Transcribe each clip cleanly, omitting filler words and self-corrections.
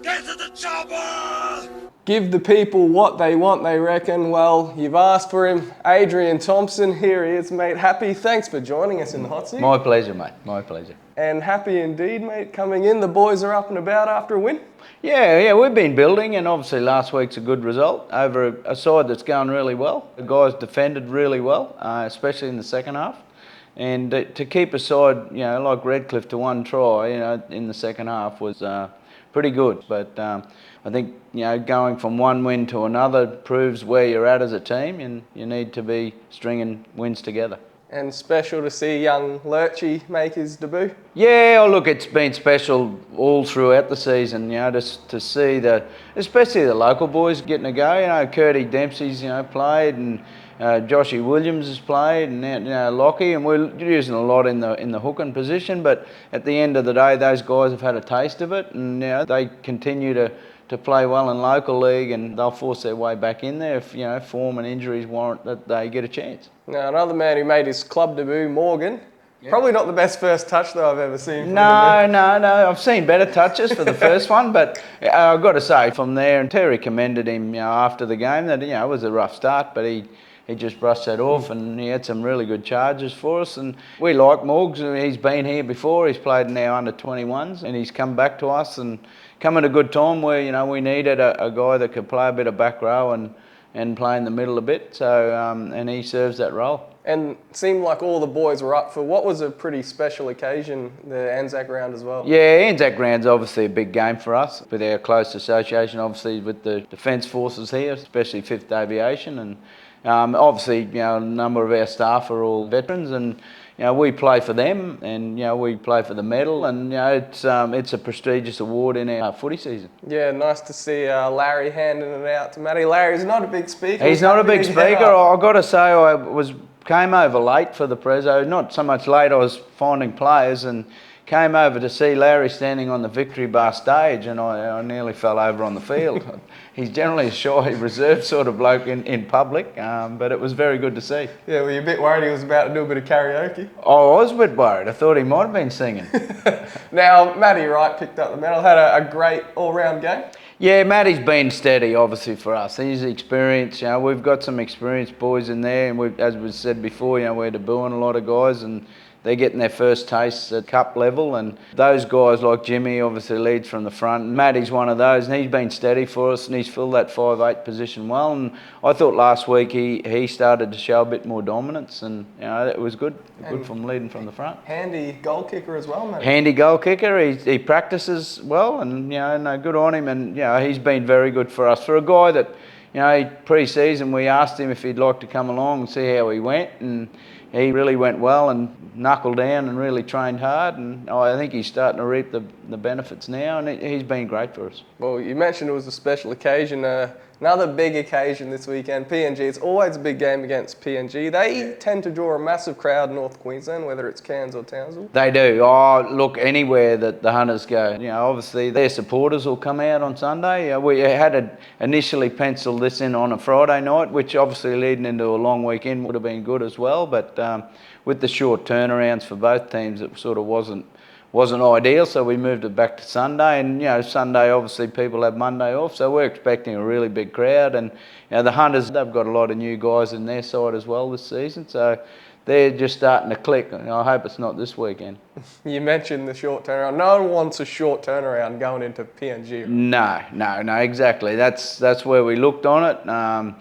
Get to the chopper! Give the people what they want, they reckon. Well, you've asked for him. Adrian Thomson, here he is, mate. Happy, thanks for joining us in the hot seat. My pleasure, mate. My pleasure. And happy indeed, mate, coming in. The boys are up and about after a win. Yeah, we've been building, and obviously last week's a good result over a side that's going really well. The guys defended really well, especially in the second half. And to keep a side, like Redcliffe to one try, in the second half was pretty good. But I think, going from one win to another proves where you're at as a team, and you need to be stringing wins together. And special to see young Lurchy make his debut. Yeah, look, it's been special all throughout the season, just to see especially the local boys getting a go. Curdy Dempsey's, played, and Joshy Williams has played, and now Lockie, and we're using a lot in the hooking position. But at the end of the day, those guys have had a taste of it, and they continue to play well in local league, and they'll force their way back in there if form and injuries warrant that they get a chance. Now, another man who made his club debut, Morgan. Yep. Probably not the best first touch though I've ever seen. No. I've seen better touches for the first one, but I've got to say from there, and Terry commended him, after the game that it was a rough start, but he just brushed that off, and he had some really good charges for us. And we like Morgs. He's been here before. He's played in our under-21s, and he's come back to us and come at a good time where we needed a guy that could play a bit of back row and play in the middle a bit. So and he serves that role. And it seemed like all the boys were up for what was a pretty special occasion, the Anzac round as well. Yeah, Anzac round's obviously a big game for us, with our close association obviously with the Defence Forces here, especially 5th Aviation, and obviously a number of our staff are all veterans, and we play for them, and we play for the medal, and it's a prestigious award in our footy season. Yeah, nice to see Larry handing it out to Matty. Larry's not a big speaker. He's not a big speaker. I've got to say, I came over late for the prezzo. Not so much late, I was finding players, and came over to see Larry standing on the Victory Bar stage, and I nearly fell over on the field. He's generally a shy, reserved sort of bloke in public, but it was very good to see. Yeah, were you a bit worried he was about to do a bit of karaoke? Oh, I was a bit worried. I thought he might have been singing. Now, Matty Wright picked up the medal, had a great all-round game. Yeah, Matty's been steady, obviously, for us. He's experienced. We've got some experienced boys in there, and as we said before, we're debuting a lot of guys, and they're getting their first tastes at cup level, and those guys like Jimmy obviously leads from the front. Matty's one of those, and he's been steady for us, and he's filled that 5'8" position well. And I thought last week he started to show a bit more dominance, and it was good. Good from leading from the front. Handy goal kicker as well, mate. Handy goal kicker. He practices well, and good on him. And he's been very good for us. For a guy that pre-season we asked him if he'd like to come along and see how he went, and he really went well and knuckled down and really trained hard, and I think he's starting to reap the benefits now, and he's been great for us. Well, you mentioned it was a special occasion. Another big occasion this weekend, PNG. It's always a big game against PNG. They tend to draw a massive crowd in North Queensland, whether it's Cairns or Townsville. They do. Oh, look, anywhere that the Hunters go, obviously their supporters will come out on Sunday. We had initially penciled this in on a Friday night, which obviously leading into a long weekend would have been good as well, but with the short turnarounds for both teams, it sort of wasn't ideal, so we moved it back to Sunday. And Sunday obviously people have Monday off, so we're expecting a really big crowd. And the Hunters, they've got a lot of new guys in their side as well this season, so they're just starting to click. I hope it's not this weekend. You mentioned the short turnaround. No one wants a short turnaround going into PNG. No, exactly. That's where we looked on it.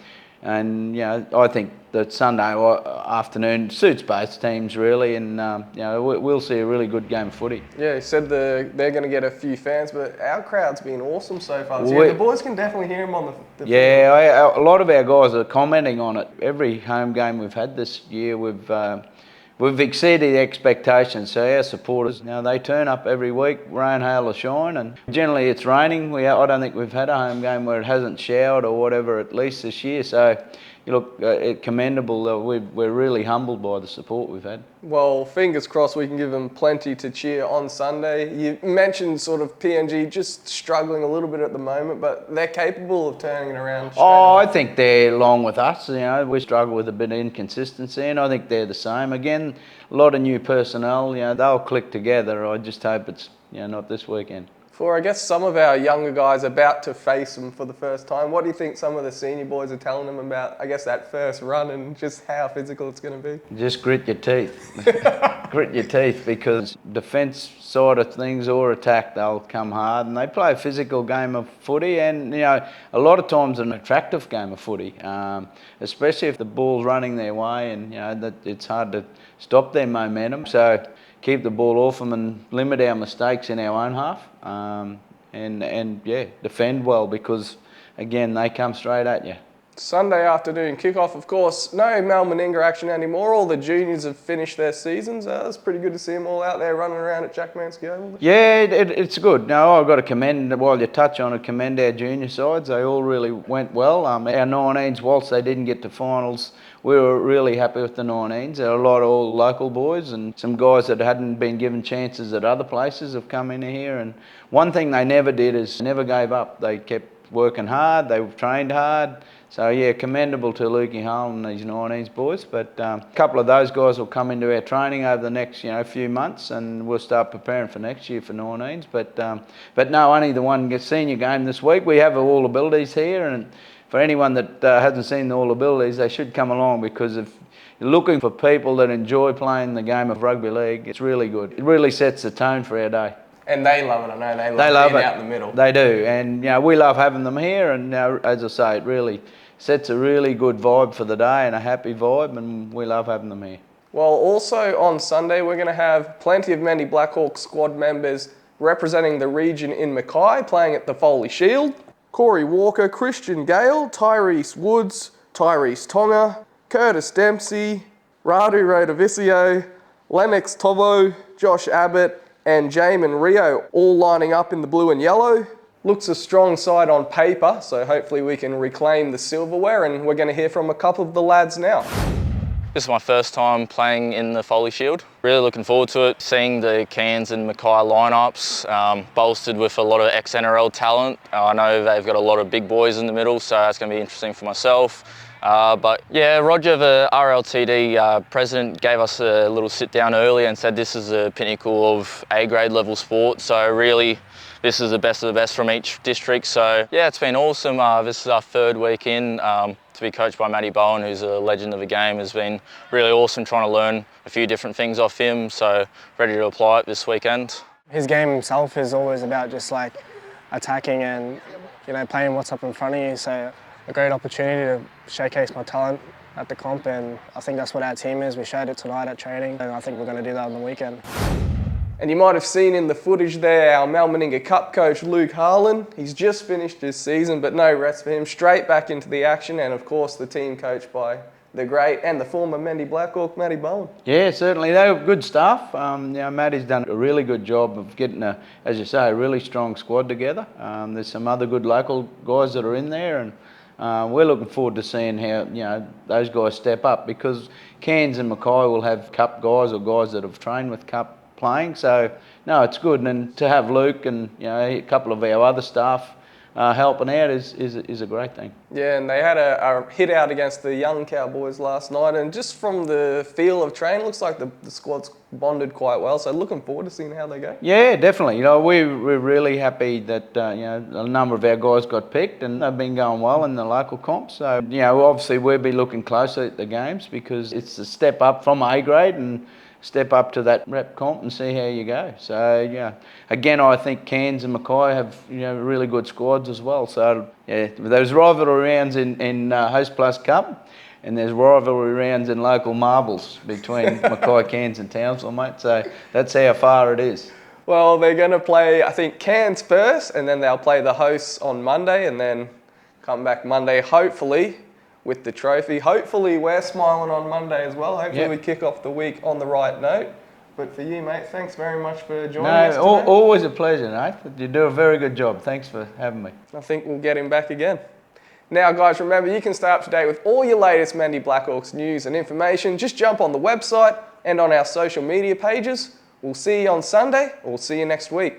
And I think that Sunday afternoon suits both teams really, and we'll see a really good game of footy. Yeah, he said they're going to get a few fans, but our crowd's been awesome so far. So the boys can definitely hear them on the field. A lot of our guys are commenting on it. Every home game we've had this year, we've exceeded expectations. So our supporters, they turn up every week, rain, hail or shine, and generally it's raining. I don't think we've had a home game where it hasn't showered or whatever, at least this year. So commendable. We're really humbled by the support we've had. Well, fingers crossed we can give them plenty to cheer on Sunday. You mentioned sort of PNG just struggling a little bit at the moment, but they're capable of turning it around. I think they're along with us. We struggle with a bit of inconsistency, and I think they're the same. Again, a lot of new personnel. They'll click together. I just hope it's not this weekend. For, I guess, some of our younger guys about to face them for the first time, what do you think some of the senior boys are telling them about, I guess, that first run and just how physical it's going to be? Just grit your teeth. Grit your teeth, because defence side of things or attack, they'll come hard, and they play a physical game of footy, and a lot of times an attractive game of footy, especially if the ball's running their way, and that it's hard to stop their momentum. So keep the ball off them and limit our mistakes in our own half, and defend well, because again, they come straight at you. Sunday afternoon kickoff, of course. No Mal Meninga action anymore. All the juniors have finished their seasons. It's pretty good to see them all out there running around at Jack Manske Oval. Yeah, it's good. No, I've got to commend, while you touch on it, commend our junior sides. They all really went well. Our 19s, whilst they didn't get to finals, we were really happy with the 19s. There are a lot of all local boys, and some guys that hadn't been given chances at other places have come in here. And one thing they never did is never gave up. They kept working hard. They trained hard. So yeah, commendable to Lukey Hull and these 19s boys. But a couple of those guys will come into our training over the next few months, and we'll start preparing for next year for 19s. But no, only the one senior game this week. We have all abilities here, and for anyone that hasn't seen the all abilities, they should come along, because if you're looking for people that enjoy playing the game of rugby league, it's really good. It really sets the tone for our day. And they love it, I know. They love being out in the middle. They do, and we love having them here, and as I say, it really sets a really good vibe for the day, and a happy vibe, and we love having them here. Well, also on Sunday, we're going to have plenty of Mendy Blackhawks squad members representing the region in Mackay, playing at the Foley Shield. Corey Walker, Christian Gale, Tyrese Woods, Tyrese Tonga, Curtis Dempsey, Radu Rodovicio, Lennox Tovo, Josh Abbott, and Jamin Rio, all lining up in the blue and yellow. Looks a strong side on paper, so hopefully we can reclaim the silverware, and we're going to hear from a couple of the lads now. This is my first time playing in the Foley Shield. Really looking forward to it, seeing the Cairns and Mackay lineups, bolstered with a lot of ex-NRL talent. I know they've got a lot of big boys in the middle, so that's going to be interesting for myself. But yeah, Roger, the RLTD president, gave us a little sit down earlier and said this is the pinnacle of A-grade level sport. So really, this is the best of the best from each district. So yeah, it's been awesome. This is our third week in. To be coached by Matty Bowen, who's a legend of the game, has been really awesome, trying to learn a few different things off him. So ready to apply it this weekend. His game himself is always about just like attacking and playing what's up in front of you. So a great opportunity to showcase my talent at the comp, and I think that's what our team is. We showed it tonight at training, and I think we're going to do that on the weekend. And you might have seen in the footage there our Mal Meninga Cup coach Luke Harlan. He's just finished his season, but no rest for him. Straight back into the action, and of course the team coached by the great and the former Mendy Blackhawk, Matty Bowen. Yeah, certainly. They were good staff. Matty's done a really good job of getting, as you say, a really strong squad together. There's some other good local guys that are in there, and we're looking forward to seeing how those guys step up, because Cairns and Mackay will have Cup guys or guys that have trained with Cup playing. So no, it's good, and to have Luke and a couple of our other staff helping out is a great thing. Yeah, and they had a hit out against the young Cowboys last night, and just from the feel of training, looks like the squad's bonded quite well. So looking forward to seeing how they go. Yeah, definitely. We're really happy that a number of our guys got picked, and they've been going well in the local comps. So obviously we'll be looking closely at the games, because it's a step up from A grade and step up to that rep comp and see how you go. So again, I think Cairns and Mackay have really good squads as well. So yeah, there's rivalry rounds in Host Plus Cup, and there's rivalry rounds in local marbles between Mackay, Cairns and Townsville, mate. So that's how far it is. Well, they're going to play, I think, Cairns first, and then they'll play the hosts on Monday, and then come back Monday, hopefully, with the trophy. Hopefully we're smiling on Monday as well. Hopefully we kick off the week on the right note. But for you, mate, thanks very much for joining us today. Always a pleasure, Nathan. You do a very good job. Thanks for having me. I think we'll get him back again. Now, guys, remember, you can stay up to date with all your latest Mendy Blackhawks news and information. Just jump on the website and on our social media pages. We'll see you on Sunday, or we'll see you next week.